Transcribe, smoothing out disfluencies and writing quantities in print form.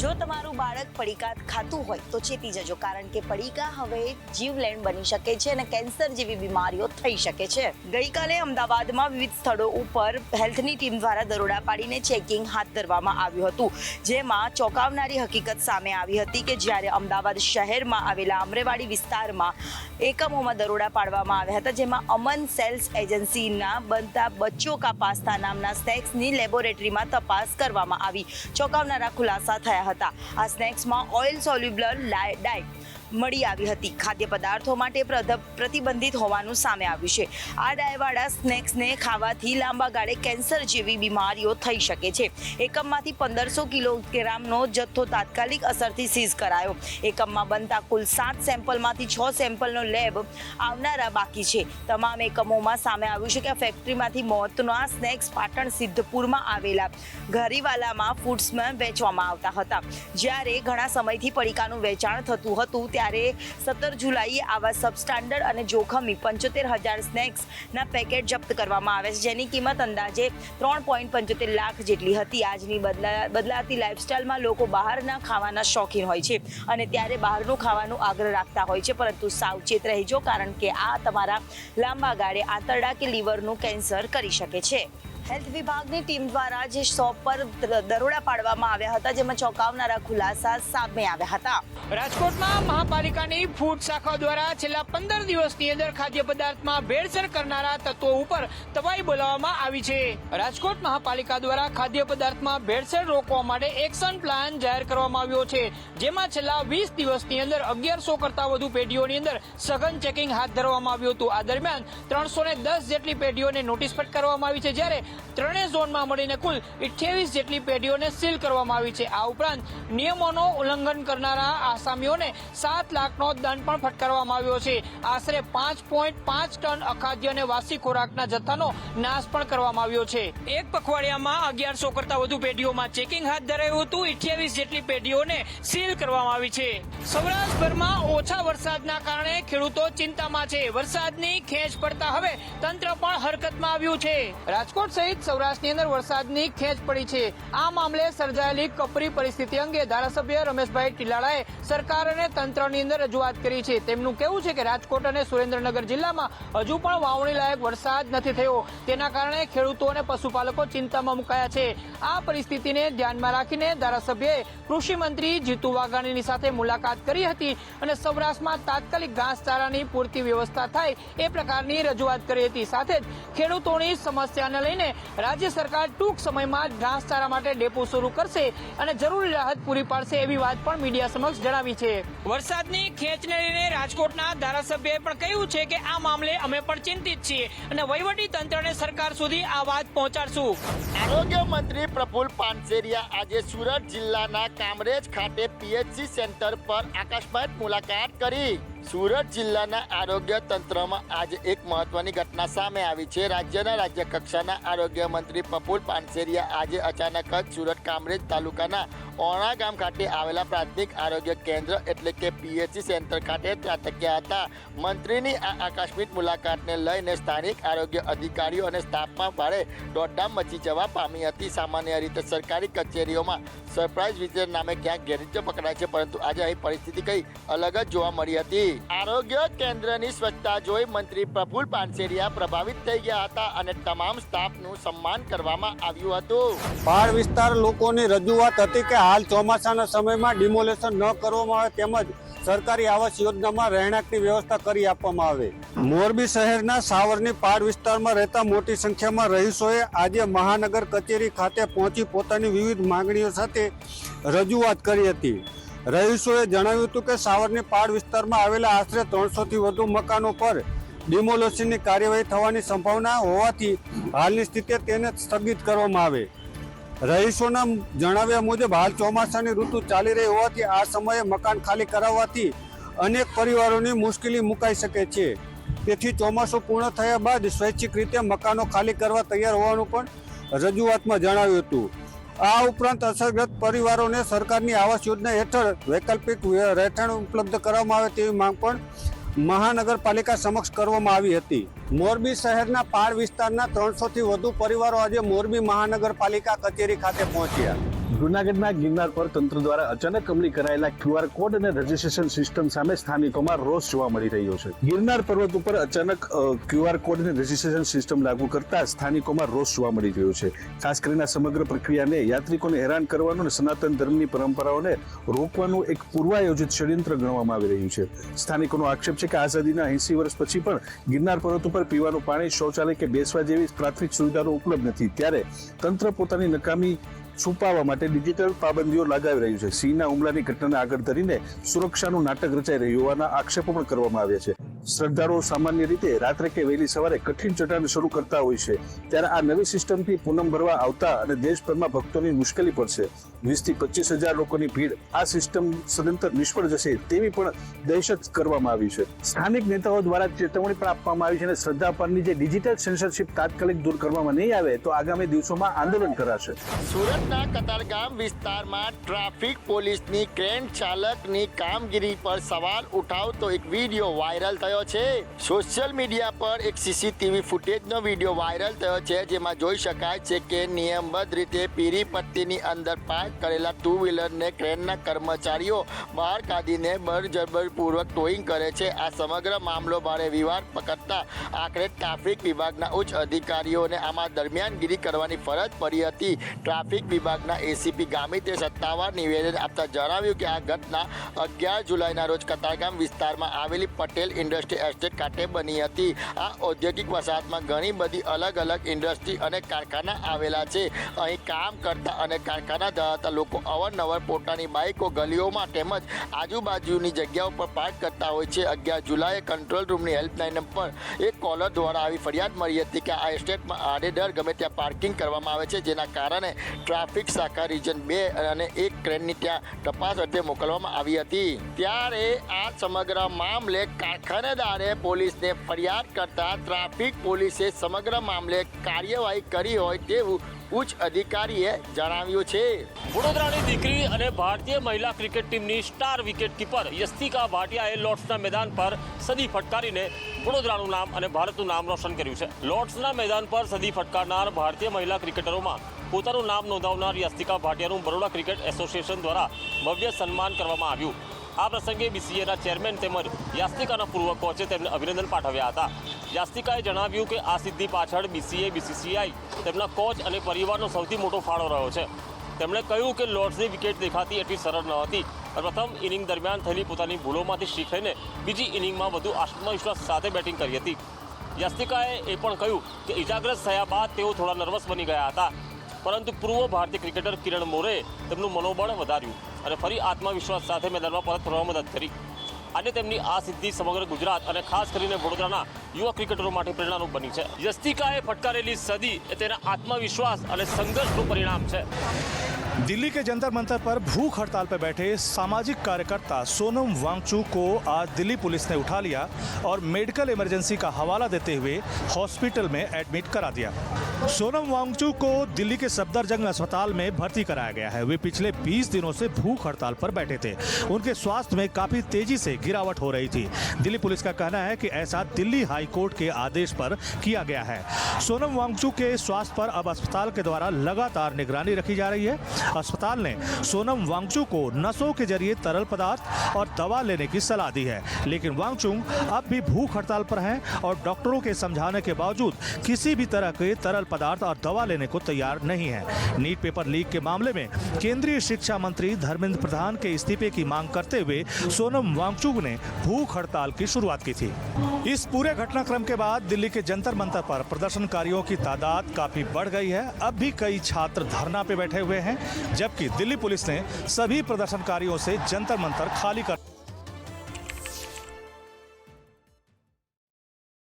જો તમારું બાળક પડીકા ખાતું હોય તો ચેતી જજો, કારણ કે પડીકા હવે જીવલેણ બની શકે છે અને કેન્સર જેવી બીમારીઓ થઈ શકે છે. ગઈકાલે અમદાવાદમાં વિવિધ સ્થળો ઉપર હેલ્થની ટીમ દ્વારા દરોડા પાડીને ચેકિંગ હાથ ધરવામાં આવ્યું હતું, જેમાં ચોંકાવનારી હકીકત સામે આવી હતી કે જ્યારે અમદાવાદ શહેરમાં આવેલા અમરેવાડી વિસ્તારમાં એકમોમાં દરોડા પાડવામાં આવ્યા હતા, જેમાં અમન સેલ્સ એજન્સીના બનતા બચ્ચો કા પાસ્તા નામના સ્નેક્સની લેબોરેટરીમાં તપાસ કરવામાં આવી. ચોંકાવનારા ખુલાસા થયા હતા. આ સ્નેક્સમાં ઓઇલ સોલ્યુબલ ડાય મળી આવી હતી. ખાદ્ય પદાર્થો માટે પ્રતિબંધિત હોવાનું સામે આવ્યું છે. આ ડાયવાળા સ્નેક્સને ખાવાથી લાંબા ગાળે કેન્સર જેવી બીમારીઓ થઈ શકે છે. એકમમાંથી 1500 કિલોગ્રામનો જથ્થો તાત્કાલિક અસરથી સીઝ કરાયો. એકમમાં બનતા કુલ 7 સેમ્પલમાંથી 6 સેમ્પલનો લેબ આવનારા બાકી છે. તમામ એકમોમાં સામે આવ્યું છે કે આ ફેક્ટરીમાંથી મોતના સ્નેક્સ પાટણ સિદ્ધપુરમાં આવેલા ઘરીવાલામાં ફૂડ્સમાં વેચવામાં આવતા હતા. જ્યારે ઘણા સમયથી પડીકાનું વેચાણ થતું હતું, ત્યારે 17 જુલાઈએ આવા સબસ્ટાન્ડર્ડ અને જોખમી 75,000 સ્નેક્સના પેકેટ જપ્ત કરવામાં આવ્યા છે, જેની કિંમત અંદાજે 3.75 લાખ જેટલી હતી. આજની બદલાતી લાઇફસ્ટાઇલમાં લોકો બહારના ખાવાના શોખીન હોય છે અને ત્યારે બહારનું ખાવાનું આગ્રહ રાખતા હોય છે, પરંતુ સાવચેત રહેજો, કારણ કે આ તમારા લાંબા ગાળે આંતરડા કે લીવરનું કેન્સર કરી શકે છે. હેલ્થ વિભાગની ટીમ દ્વારા જે શોપ પર દરોડા પાડવામાં આવ્યા હતા, જેમાં ચોંકાવનારા ખુલાસા સામે આવ્યા હતા. રાજકોટમાં મહાપાલિકાની ફૂડ શાખા દ્વારા છેલ્લા 15 દિવસની અંદર ખાદ્ય પદાર્થમાં ભેળસેળ કરનારા તત્વો ઉપર તવાઈ બોલાવવામાં આવી છે. રાજકોટ મહાપાલિકા દ્વારા ખાદ્ય પદાર્થમાં ભેળસેળ રોકવા માટે એક્શન પ્લાન જાહેર કરવામાં આવ્યો છે, જેમાં છેલ્લા 20 દિવસની અંદર 1100 કરતા વધુ પેઢીઓની અંદર સઘન ચેકિંગ હાથ ધરવામાં આવ્યું હતું. આ દરમિયાન 310 જેટલી પેઢીઓને નોટિસ ફટકારવામાં આવી છે, જ્યારે ત્રણેય ઝોનમાં મળીને કુલ 28 જેટલી પેઢીઓને સીલ કરવામાં આવી છે. આ ઉપરાંત નિયમોનું ઉલ્લંઘન કરનારા આસામીઓને 7 લાખનો દંડ પણ ફટકારવામાં આવ્યો છે. આશરે 5.5 ટન અખાદ્ય અને વાસી ખોરાકના જથ્થાનો નાશ પણ કરવામાં આવ્યો છે. એક પખવાડિયામાં 1100 કરતા વધુ પેઢીઓમાં ચેકિંગ હાથ ધરાયું હતું. 28 જેટલી પેઢીઓને સીલ કરવામાં આવી છે. સૌરાષ્ટ્રભરમાં ઓછા વરસાદના કારણે ખેડૂતો ચિંતામાં છે. વરસાદની ખેંચ પડતા હવે તંત્ર પણ હરકતમાં આવ્યું છે. રાજકોટ સહિત સૌરાષ્ટ્રની અંદર વરસાદની ખેંચ પડી છે. આ મામલે સર્જાયેલી કપરી પરિસ્થિતિ અંગે ધારાસભ્ય રમેશભાઈ ટીલાળાએ સરકાર અને તંત્રની અંદર રજૂઆત કરી છે. તેમનું કહેવું છે કે રાજકોટ અને સુરેન્દ્રનગર જિલ્લામાં હજુ પણ વાવણી લાયક વરસાદ નથી થયો. તેના કારણે ખેડૂતો અને પશુપાલકો ચિંતામાં મુકાયા છે. આ પરિસ્થિતિને ધ્યાનમાં રાખીને ધારાસભ્યએ કૃષિ મંત્રી જીતુ વાઘાણીની સાથે મુલાકાત કરી હતી અને સૌરાષ્ટ્રમાં તાત્કાલિક ઘાસચારાની પૂરતી વ્યવસ્થા થાય એ પ્રકારની રજૂઆત કરી હતી. સાથે જ ખેડૂતોની સમસ્યાને લઈને રાજ્ય સરકાર ટૂંક સમયમાં ઘાસચારા માટે ડેપો શરૂ કરશે અને જરૂરી રાહત પૂરી પાડશે એવી વાત પણ મીડિયા સમક્ષ જણાવી છે. વરસાદની ખેંચને લઈને રાજકોટના ધારાસભ્યએ પણ કહ્યું છે કે આ મામલે અમે પણ ચિંતિત છીએ અને વહીવટી તંત્રને સરકાર સુધી આ વાત પહોંચાડશું. આરોગ્ય મંત્રી પ્રફુલ પાનસેરિયા આજે સુરત જિલ્લાના કામરેજ ખાતે પીએચસી સેન્ટર પર આકસ્મિક મુલાકાત કરી. સુરત જિલ્લાના આરોગ્ય તંત્રમાં આજે એક મહત્વની ઘટના સામે આવી છે. રાજ્યના રાજ્ય કક્ષાના આરોગ્ય મંત્રી પ્રફુલ પાનસેરિયા આજે અચાનક જ સુરત કામરેજ તાલુકાના ઓણા ગામ ખાતે આવેલા પ્રાથમિક આરોગ્ય કેન્દ્ર એટલે કે પીએચસી સેન્ટર ખાતે ત્રાટક્યા હતા. મંત્રીની આ આકસ્મિક મુલાકાતને લઈને સ્થાનિક આરોગ્ય અધિકારીઓ અને સ્ટાફમાં ભારે દોડધામ મચી જવા પામી હતી. સામાન્ય રીતે સરકારી કચેરીઓમાં સરપ્રાઇઝ વિઝિટ નામે ક્યાંક ગેરરીતિ પકડાય છે, પરંતુ આજે અહીં પરિસ્થિતિ કંઈ અલગ જ જોવા મળી હતી. આરોગ્ય કેન્દ્રની સ્વચ્છતા જોઈ મંત્રી પ્રફુલ પાનસેરિયા પ્રભાવિત થઈ ગયા હતા અને તમામ સ્ટાફનું સન્માન કરવામાં આવ્યું હતું. પહાડ વિસ્તાર લોકોની રજૂઆત હતી કે હાલ ચોમાસાના સમયમાં ડિમોલેશન ન કરવામાં આવે તેમજ સરકારી આવાસ યોજનામાં રહેણાંકની વ્યવસ્થા કરી આપવામાં આવે. મોરબી શહેરના સાવરની પહાડ વિસ્તારમાં રહેતા મોટી સંખ્યામાં રહીશોએ આજે મહાનગર કચેરી ખાતે પહોંચી પોતાની વિવિધ માંગણીઓ સાથે રજૂઆત કરી હતી. રહીશોએ જણાવ્યું હતું કે સાવરની પહાડ વિસ્તારમાં આવેલા આશરે 300થી વધુ મકાનો પર ડિમોલેશનની કાર્યવાહી થવાની સંભાવના હોવાથી હાલની સ્થિતિએ તેને સ્થગિત કરવામાં આવે. રહીશોના જણાવ્યા મુજબ હાલ ચોમાસાની ઋતુ ચાલી રહી હોવાથી આ સમયે મકાન ખાલી કરાવવાથી અનેક પરિવારોની મુશ્કેલી મુકાઈ શકે છે. તેથી ચોમાસું પૂર્ણ થયા બાદ સ્વૈચ્છિક રીતે મકાનો ખાલી કરવા તૈયાર હોવાનું પણ રજૂઆતમાં જણાવ્યું હતું. આ ઉપરાંત અસરગ્રસ્ત પરિવારોને સરકારની આવાસ યોજના હેઠળ વૈકલ્પિક રહેઠાણ ઉપલબ્ધ કરવામાં આવે તેવી માંગ પણ મહાનગરપાલિકા સમક્ષ કરવામાં આવી હતી. મોરબી શહેરના પહાડ વિસ્તારના 300થી વધુ પરિવારો આજે મોરબી મહાનગરપાલિકા કચેરી ખાતે પહોંચ્યા. જૂનાગઢના ગિરનાર પર તંત્ર દ્વારા અચાનક અમલી કરાયેલા QR કોડ અને રજીસ્ટ્રેશન સિસ્ટમ સામે સ્થાનિકોમાં રોષ જોવા મળી રહ્યો છે. ગિરનાર પર્વત ઉપર અચાનક QR કોડ અને રજીસ્ટ્રેશન સિસ્ટમ લાગુ કરતા સ્થાનિકોમાં રોષ જોવા મળી રહ્યો છે. ખાસ કરીને સમગ્ર પ્રક્રિયાને યાત્રિકોને હેરાન કરવાનું અને સનાતન ધર્મની પરંપરાઓને રોકવાનું એક પૂર્વાયોજિત ષડયંત્ર ગણવામાં આવી રહ્યું છે. સ્થાનિકોનો આક્ષેપ છે કે આઝાદીના 80 વર્ષ પછી પણ ગિરનાર પર્વત ઉપર પીવાનું પાણી, શૌચાલય કે બેસવા જેવી પ્રાથમિક સુવિધાઓ ઉપલબ્ધ નથી. ત્યારે તંત્ર પોતાની નકામી છુપાવવા માટે ડિજિટલ પાબંદીઓ લગાવી રહ્યું છે. સિંહના હુમલાની ઘટનાને આગળ ધરીને સુરક્ષાનું નાટક રચાઈ રહ્યું હોવાના આક્ષેપો પણ કરવામાં આવ્યા છે. શ્રદ્ધાળુઓ સામાન્ય રીતે રાત્રે કે વહેલી સવારે કઠિન ચઢાણ શરૂ કરતા હોય છે. ત્યારે આ નવી સિસ્ટમથી પૂનમ ભરવા આવતા અને દેશભરમાં ભક્તોની મુશ્કેલી પડશે. 20 થી 25 હજાર લોકોની ભીડ આ સિસ્ટમ સદંતર નિષ્ફળ જશે તેવી પણ દહેશત કરવામાં આવી છે. સ્થાનિક નેતાઓ દ્વારા ચેતવણી પણ આપવામાં આવી છે અને શ્રદ્ધા પરની જે ડિજિટલ સેન્સરશિપ તાત્કાલિક દૂર કરવામાં નહીં આવે તો આગામી દિવસોમાં આંદોલન કરાશે. સુરતના કતારગામ વિસ્તારમાં ટ્રાફિક પોલીસની ક્રેન ચાલકની કામગીરી પર સવાલ ઉઠાવતો એક વિડીયો વાયરલ થયો છે. સોશિયલ મીડિયા પર એક CCTV ફૂટેજનો વિડીયો વાયરલ થયો છે, જેમાં જોઈ શકાય છે કે નિયમબદ્ધ રીતે પીરી પટ્ટીની અંદર પાર્ક કરેલા 2 વ્હીલરને ક્રેનના કર્મચારીઓ બહાર કાઢીને બળજબરીપૂર્વક ટોઈંગ કરે છે. આ સમગ્ર મામલો ભારે વિવાદ પકડતા આખરે ટ્રાફિક વિભાગના ઉચ્ચ અધિકારીઓને આમાં દરમિયાનગીરી કરવાની ફરજ પડી હતી. ટ્રાફિક વિભાગના ACP ગામિતે સત્તાવાર નિવેદન આપતા જણાવ્યું કે આ ઘટના 11 જુલાઈના રોજ કતારગામ વિસ્તારમાં આવેલી પટેલ ઇન્ડસ્ટ્રી એસ્ટેટ ખાતે બની હતી. આ ઔદ્યોગિક વસાહતમાં ઘણી બધી અલગ અલગ ઇન્ડસ્ટ્રી અને કારખાના આવેલા છે. અહીં કામ કરતા અને કારખાના ધરાવતા લોકો અવારનવાર પોતાની બાઇકો ગલીઓમાં તેમજ આજુબાજુની જગ્યાઓ પર પાર્ક કરતા હોય છે. 11 જુલાઈએ કંટ્રોલ રૂમની હેલ્પલાઇન પર એક કોલર દ્વારા આવી ફરિયાદ મળી હતી કે આ એસ્ટેટમાં આડેધડ ગમે ત્યાં પાર્કિંગ કરવામાં આવે છે, જેના કારણે ટ્રાફિક શાખા રીજન 2 અને 1 ક્રેનની ત્યાં તપાસ અર્થે મોકલવામાં આવી હતી. ત્યારે આ સમગ્ર મામલે કારખાનેદારે પોલીસને ફરિયાદ કરતા ટ્રાફિક પોલીસે સમગ્ર મામલે કાર્યવાહી કરી હોય તેવું ઉચ્ચ અધિકારીએ જણાવ્યું છે. વડોદરાની દીકરી અને ભારતીય મહિલા ક્રિકેટ ટીમની સ્ટાર વિકેટકીપર યસ્તિકા ભાટિયાએ લોર્ડ્સના મેદાન પર સદી ફટકારીને વડોદરાનું નામ અને ભારતનું નામ રોશન કર્યું છે. લોર્ડ્સના મેદાન પર સદી ફટકારનાર ભારતીય મહિલા ક્રિકેટરોમાં પોતાનું નામ નોંધાવનાર યસ્તિકા ભાટિયાનું બરોડા ક્રિકેટ એસોસિએશન દ્વારા ભવ્ય સન્માન કરવામાં આવ્યું. આ પ્રસંગે BCAના ચેરમેન તેમજ યાસ્તિકાના પૂર્વ કોચે તેમને અભિનંદન પાઠવ્યા હતા. યાસ્તિકાએ જણાવ્યું કે આ સિદ્ધિ પાછળ BCA, BCCI, તેમના કોચ અને પરિવારનો સૌથી મોટો ફાળો રહ્યો છે. તેમણે કહ્યું કે લોર્ડ્સની વિકેટ દેખાતી એટલી સરળ ન હતી. પ્રથમ ઇનિંગ દરમિયાન થયેલી પોતાની ભૂલોમાંથી શીખ લઈને બીજી ઇનિંગમાં વધુ આત્મવિશ્વાસ સાથે બેટિંગ કરી હતી. યાસ્તિકાએ એ પણ કહ્યું કે ઇજાગ્રસ્ત થયા બાદ તેઓ થોડા નર્વસ બની ગયા હતા, પરંતુ પૂર્વ ભારતીય ક્રિકેટર કિરણ મોરેએ તેમનું મનોબળ વધાર્યું અને ફરી આત્મવિશ્વાસ સાથે મેદાનમાં પરત ફરવામાં મદદ કરી. આજે તેમની આ સિદ્ધિ સમગ્ર ગુજરાત અને ખાસ કરીને વડોદરાના યુવા ક્રિકેટરો માટે પ્રેરણારૂપ બની છે. યસ્તિકાએ ફટકારેલી સદી એ તેના આત્મવિશ્વાસ અને સંઘર્ષનું પરિણામ છે. दिल्ली के जंतर मंतर पर भूख हड़ताल पर बैठे सामाजिक कार्यकर्ता सोनम वांगचुक को आज दिल्ली पुलिस ने उठा लिया और मेडिकल इमरजेंसी का हवाला देते हुए हॉस्पिटल में एडमिट करा दिया. सोनम वांगचुक को दिल्ली के सफदरजंग अस्पताल में भर्ती कराया गया है. वे पिछले 20 दिनों से भूख हड़ताल पर बैठे थे. उनके स्वास्थ्य में काफी तेजी से गिरावट हो रही थी. दिल्ली पुलिस का कहना है कि ऐसा दिल्ली हाई कोर्ट के आदेश पर किया गया है. सोनम वांगचुक के स्वास्थ्य पर अब अस्पताल के द्वारा लगातार निगरानी रखी जा रही है. अस्पताल ने सोनम वांगचुक को नसों के जरिए तरल पदार्थ और दवा लेने की सलाह दी है, लेकिन वांगचुक अब भी भूख हड़ताल पर हैं और डॉक्टरों के समझाने के बावजूद किसी भी तरह के तरल पदार्थ और दवा लेने को तैयार नहीं है. नीट पेपर लीक के मामले में केंद्रीय शिक्षा मंत्री धर्मेंद्र प्रधान के इस्तीफे की मांग करते हुए सोनम वांगचुक ने भूख हड़ताल की शुरुआत की थी. इस पूरे घटनाक्रम के बाद दिल्ली के जंतर मंतर पर प्रदर्शनकारियों की तादाद काफी बढ़ गई है. अब भी कई छात्र धरना पे बैठे हुए हैं, जबकि दिल्ली पुलिस ने सभी प्रदर्शनकारियों से जंतर मंतर खाली कर